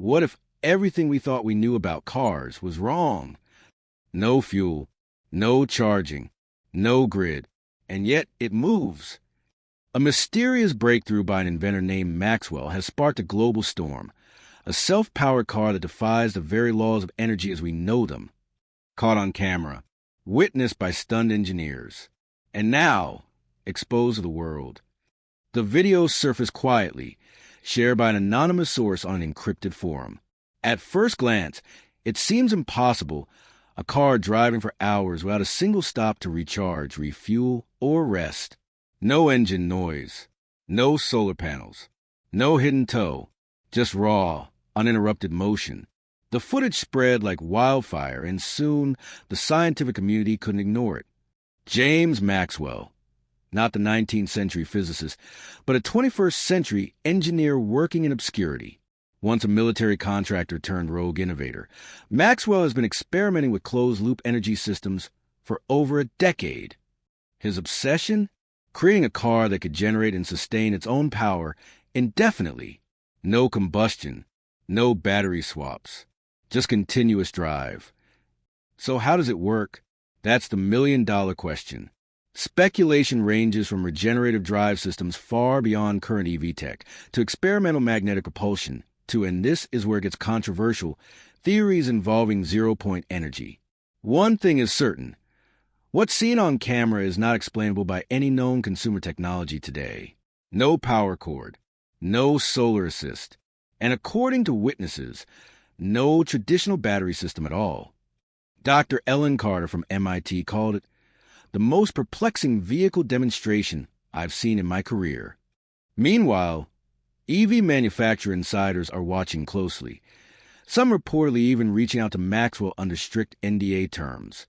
What if everything we thought we knew about cars was wrong? No fuel, no charging, no grid, and yet it moves. A mysterious breakthrough by an inventor named Maxwell has sparked a global storm, a self-powered car that defies the very laws of energy as we know them. Caught on camera, witnessed by stunned engineers, and now exposed to the world. The video surfaced quietly, shared by an anonymous source on an encrypted forum. At first glance, it seems impossible, a car driving for hours without a single stop to recharge, refuel, or rest. No engine noise, no solar panels, no hidden tow, just raw, uninterrupted motion. The footage spread like wildfire, and soon the scientific community couldn't ignore it. James Maxwell, not the 19th century physicist, but a 21st century engineer working in obscurity. Once a military contractor turned rogue innovator, Maxwell has been experimenting with closed-loop energy systems for over a decade. His obsession? Creating a car that could generate and sustain its own power indefinitely. No combustion, no battery swaps, just continuous drive. So how does it work? That's the million-dollar question. Speculation ranges from regenerative drive systems far beyond current EV tech to experimental magnetic propulsion to, and this is where it gets controversial, theories involving zero-point energy. One thing is certain. What's seen on camera is not explainable by any known consumer technology today. No power cord, no solar assist, and according to witnesses, no traditional battery system at all. Dr. Ellen Carter from MIT called it the most perplexing vehicle demonstration I've seen in my career. Meanwhile, EV manufacturer insiders are watching closely, some reportedly even reaching out to Maxwell under strict NDA terms.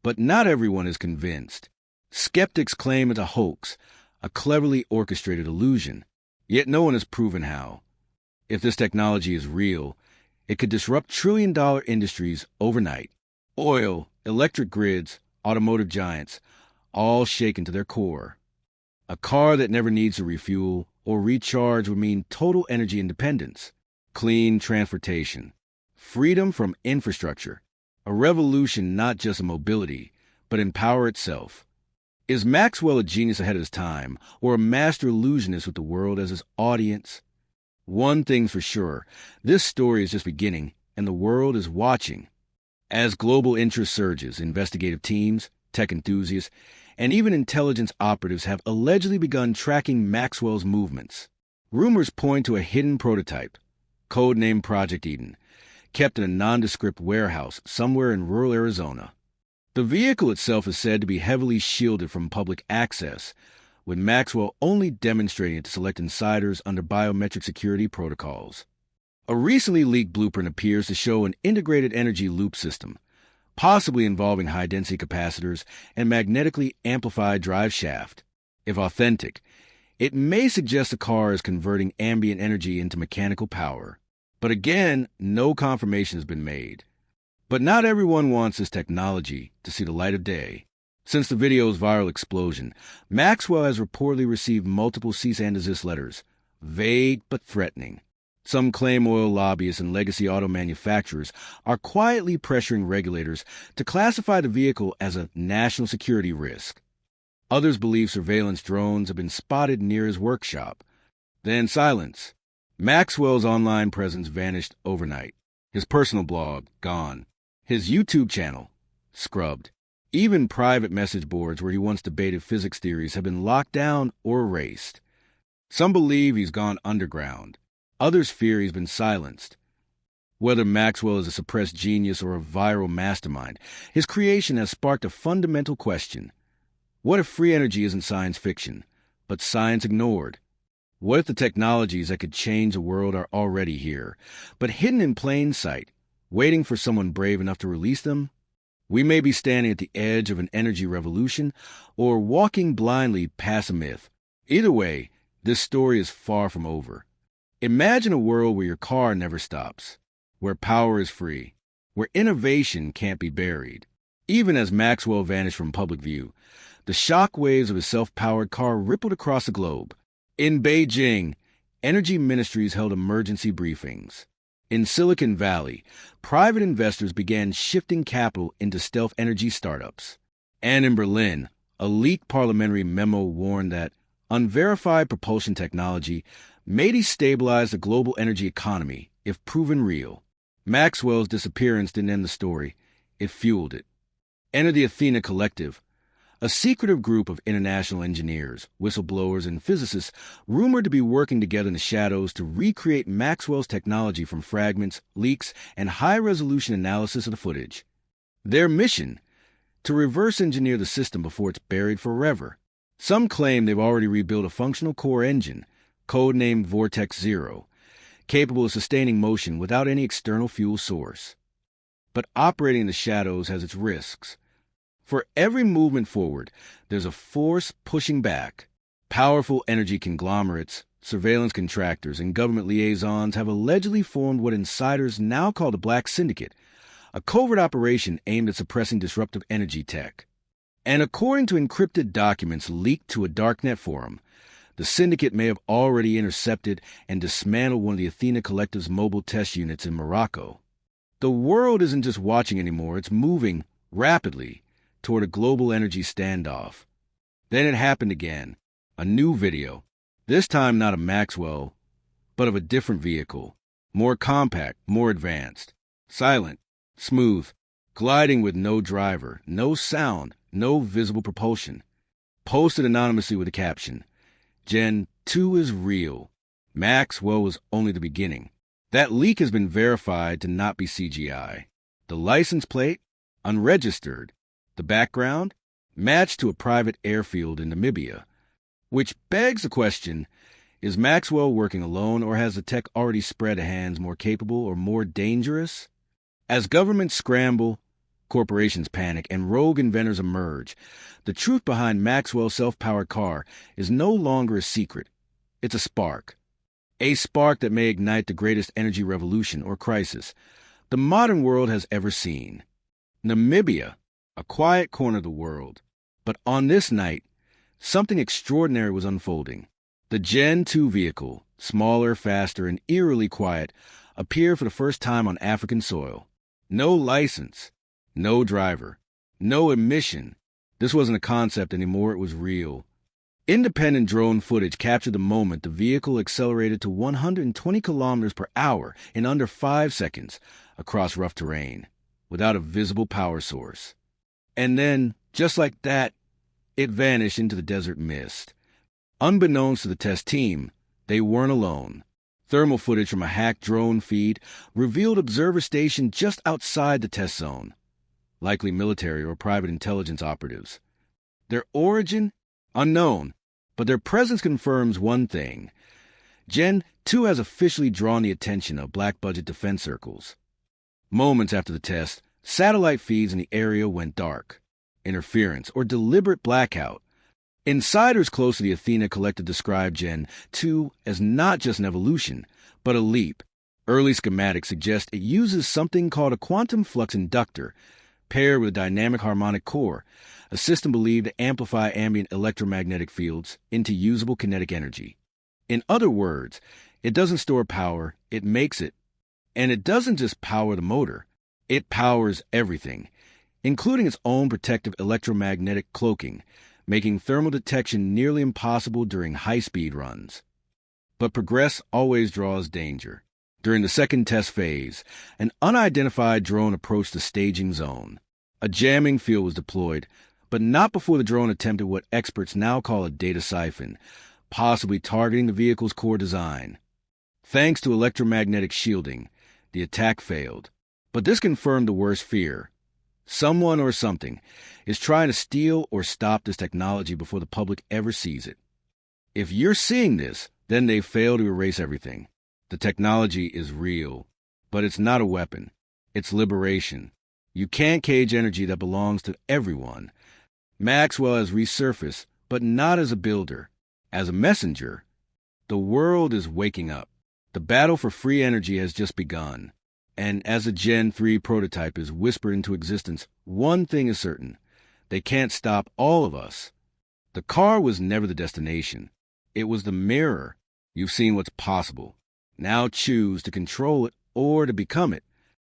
But not everyone is convinced. Skeptics claim it's a hoax, a cleverly orchestrated illusion, yet no one has proven how. If this technology is real, it could disrupt trillion-dollar industries overnight. Oil, electric grids, automotive giants, all shaken to their core. A car that never needs to refuel or recharge would mean total energy independence, clean transportation, freedom from infrastructure, a revolution not just in mobility, but in power itself. Is Maxwell a genius ahead of his time, or a master illusionist with the world as his audience? One thing's for sure, this story is just beginning, and the world is watching. As global interest surges, investigative teams, tech enthusiasts, and even intelligence operatives have allegedly begun tracking Maxwell's movements. Rumors point to a hidden prototype, codenamed Project Eden, kept in a nondescript warehouse somewhere in rural Arizona. The vehicle itself is said to be heavily shielded from public access, with Maxwell only demonstrating it to select insiders under biometric security protocols. A recently leaked blueprint appears to show an integrated energy loop system, possibly involving high-density capacitors and magnetically amplified drive shaft. If authentic, it may suggest the car is converting ambient energy into mechanical power. But again, no confirmation has been made. But not everyone wants this technology to see the light of day. Since the video's viral explosion, Maxwell has reportedly received multiple cease and desist letters, vague but threatening. Some claim oil lobbyists and legacy auto manufacturers are quietly pressuring regulators to classify the vehicle as a national security risk. Others believe surveillance drones have been spotted near his workshop. Then silence. Maxwell's online presence vanished overnight. His personal blog, gone. His YouTube channel, scrubbed. Even private message boards where he once debated physics theories have been locked down or erased. Some believe he's gone underground. Others fear he's been silenced. Whether Maxwell is a suppressed genius or a viral mastermind, his creation has sparked a fundamental question. What if free energy isn't science fiction, but science ignored? What if the technologies that could change the world are already here, but hidden in plain sight, waiting for someone brave enough to release them? We may be standing at the edge of an energy revolution or walking blindly past a myth. Either way, this story is far from over. Imagine a world where your car never stops, where power is free, where innovation can't be buried. Even as Maxwell vanished from public view, the shock waves of his self-powered car rippled across the globe. In Beijing, energy ministries held emergency briefings. In Silicon Valley, private investors began shifting capital into stealth energy startups. And in Berlin, a leaked parliamentary memo warned that unverified propulsion technology may destabilize the global energy economy if proven real. Maxwell's disappearance didn't end the story. It fueled it. Enter the Athena Collective, a secretive group of international engineers, whistleblowers, and physicists rumored to be working together in the shadows to recreate Maxwell's technology from fragments, leaks, and high-resolution analysis of the footage. Their mission? To reverse engineer the system before it's buried forever. Some claim they've already rebuilt a functional core engine, codenamed Vortex Zero, capable of sustaining motion without any external fuel source. But operating in the shadows has its risks. For every movement forward, there's a force pushing back. Powerful energy conglomerates, surveillance contractors, and government liaisons have allegedly formed what insiders now call the Black Syndicate, a covert operation aimed at suppressing disruptive energy tech. And according to encrypted documents leaked to a darknet forum, the syndicate may have already intercepted and dismantled one of the Athena Collective's mobile test units in Morocco. The world isn't just watching anymore, it's moving rapidly toward a global energy standoff. Then it happened again. A new video. This time not of Maxwell, but of a different vehicle. More compact, more advanced. Silent, smooth, gliding with no driver, no sound, no visible propulsion. Posted anonymously with a caption, Gen 2 is real. Maxwell was only the beginning. That leak has been verified to not be CGI. The license plate? Unregistered. The background? Matched to a private airfield in Namibia. Which begs the question, is Maxwell working alone or has the tech already spread to hands more capable or more dangerous? As governments scramble, corporations panic, and rogue inventors emerge, the truth behind Maxwell's self-powered car is no longer a secret. It's a spark. A spark that may ignite the greatest energy revolution or crisis the modern world has ever seen. Namibia, a quiet corner of the world. But on this night, something extraordinary was unfolding. The Gen 2 vehicle, smaller, faster, and eerily quiet, appeared for the first time on African soil. No license, no driver, no emission. This wasn't a concept anymore, it was real. Independent drone footage captured the moment the vehicle accelerated to 120 kilometers per hour in under 5 seconds across rough terrain, without a visible power source. And then, just like that, it vanished into the desert mist. Unbeknownst to the test team, they weren't alone. Thermal footage from a hacked drone feed revealed observer station just outside the test zone, likely military or private intelligence operatives. Their origin? Unknown, but their presence confirms one thing. Gen 2 has officially drawn the attention of black-budget defense circles. Moments after the test, satellite feeds in the area went dark. Interference or deliberate blackout. Insiders close to the Athena Collective described Gen 2 as not just an evolution, but a leap. Early schematics suggest it uses something called a quantum flux inductor, paired with a dynamic harmonic core, a system believed to amplify ambient electromagnetic fields into usable kinetic energy. In other words, it doesn't store power, it makes it. And it doesn't just power the motor, it powers everything, including its own protective electromagnetic cloaking, making thermal detection nearly impossible during high-speed runs. But progress always draws danger. During the second test phase, an unidentified drone approached the staging zone. A jamming field was deployed, but not before the drone attempted what experts now call a data siphon, possibly targeting the vehicle's core design. Thanks to electromagnetic shielding, the attack failed. But this confirmed the worst fear. Someone or something is trying to steal or stop this technology before the public ever sees it. If you're seeing this, then they fail to erase everything. The technology is real, but it's not a weapon. It's liberation. You can't cage energy that belongs to everyone. Maxwell has resurfaced, but not as a builder, as a messenger. The world is waking up. The battle for free energy has just begun. And as a Gen 3 prototype is whispered into existence, one thing is certain. They can't stop all of us. The car was never the destination. It was the mirror. You've seen what's possible. Now choose to control it or to become it.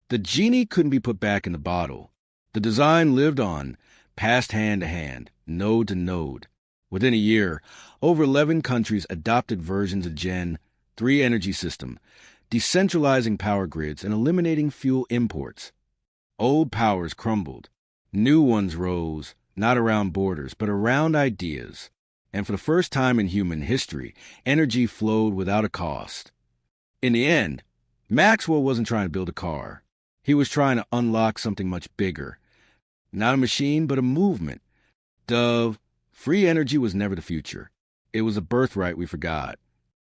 The genie couldn't be put back in the bottle. The design lived on, passed hand to hand, node to node. Within a year, over 11 countries adopted versions of Gen 3 energy system, decentralizing power grids and eliminating fuel imports. Old powers crumbled. New ones rose, not around borders, but around ideas. And for the first time in human history, energy flowed without a cost. In the end, Maxwell wasn't trying to build a car. He was trying to unlock something much bigger. Not a machine, but a movement. Free energy was never the future. It was a birthright we forgot.